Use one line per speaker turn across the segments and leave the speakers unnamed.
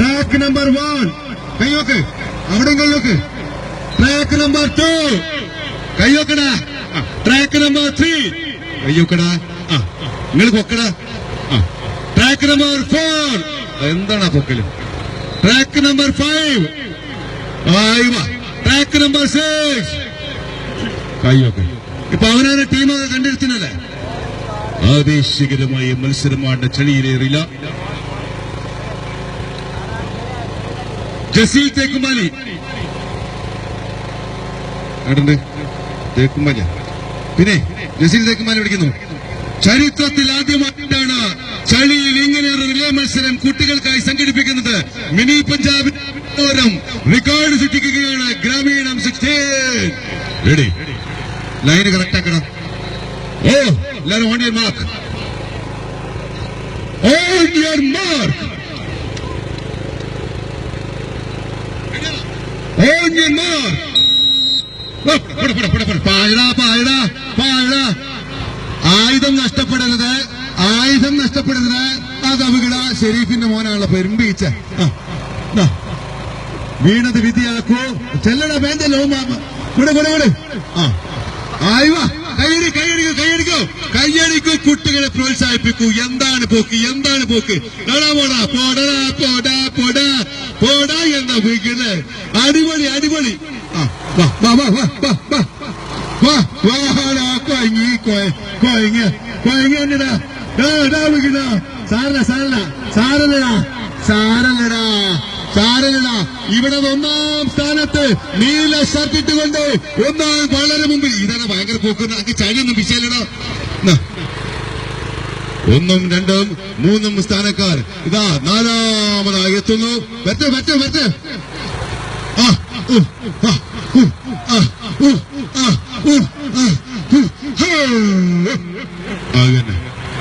Track number 1 കൈയോക്ക്, അവിടെയും കൈയോക്ക്. ട്രാക്ക് നമ്പർ 2 കൈയോക്കടാ. ട്രാക്ക് നമ്പർ 3 കൈയോക്കടാ. നിങ്ങൾ പൊക്കടാ. ട്രാക്ക് നമ്പർ 4 എന്താണ് പൊക്കല്? ട്രാക്ക് നമ്പർ 5 ട്രാക്ക് നമ്പർ 6 കൈയോക്ക്. ഇപ്പൊ അവനാണ് ടീമൊക്കെ കണ്ടിരുത്തുന്നല്ലേ. ആവേശകരമായ മത്സരമാണ് ചളിയിലേറില്ല. ജസീൽ തേക്കുമാലി തേക്കുമാല. പിന്നെ ജസീൽ തേക്കുമാലി വിളിക്കുന്നു. ചരിത്രത്തിൽ ആദ്യമായിട്ടാണ് ചളിയിൽ ഇങ്ങനെ ഒരു റിലേ മത്സരം കുട്ടികൾക്കായി സംഘടിപ്പിക്കുന്നത്. മിനി പഞ്ചാബ് റെക്കോർഡ് സൃഷ്ടിക്കുകയാണ്. ഗ്രാമീണം 16 റെഡി. ലൈന് കറക്റ്റ് ആക്കണം. എല്ലാവരും on your mark. On your mark. On your mark. ആയുധം നഷ്ടപ്പെടരുത്, ആയുധം നഷ്ടപ്പെടരുത്. അത് അപകട. ഷെരീഫിന്റെ മോനാണല്ലോ പെരുമ്പീച്ച. വീണത് വിധിയാക്കൂ. ചെല്ലടാ വേണ്ടല്ലോ. കൂടെ കൈയടിക്കൂ. കുട്ടികളെ പ്രോത്സാഹിപ്പിക്കൂ. എന്താണ് പോക്ക്, എന്താണ് പോക്ക്? പോടാ എന്താ വീക്കില്. അടിപൊളി അടിപൊളി. സാരല്ലടാ. ഇവിടെ 1ാം സ്ഥാനത്ത് നീല ഷർട്ടിട്ടുകൊണ്ട് ഒന്നാം വളരെ മുമ്പിൽ. ഇതാണ് ഭയങ്കര പോക്കുന്ന. ചളിയൊന്നും പിശലടാ. 1ഉം 2ഉം 3ഉം സ്ഥാനക്കാർ ഇതാ 4ാമതായി എത്തുന്നു.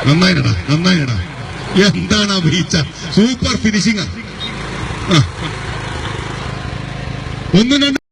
നന്നായിടാ. എന്താണ് വീഴ്ച? Super finishing. 1-2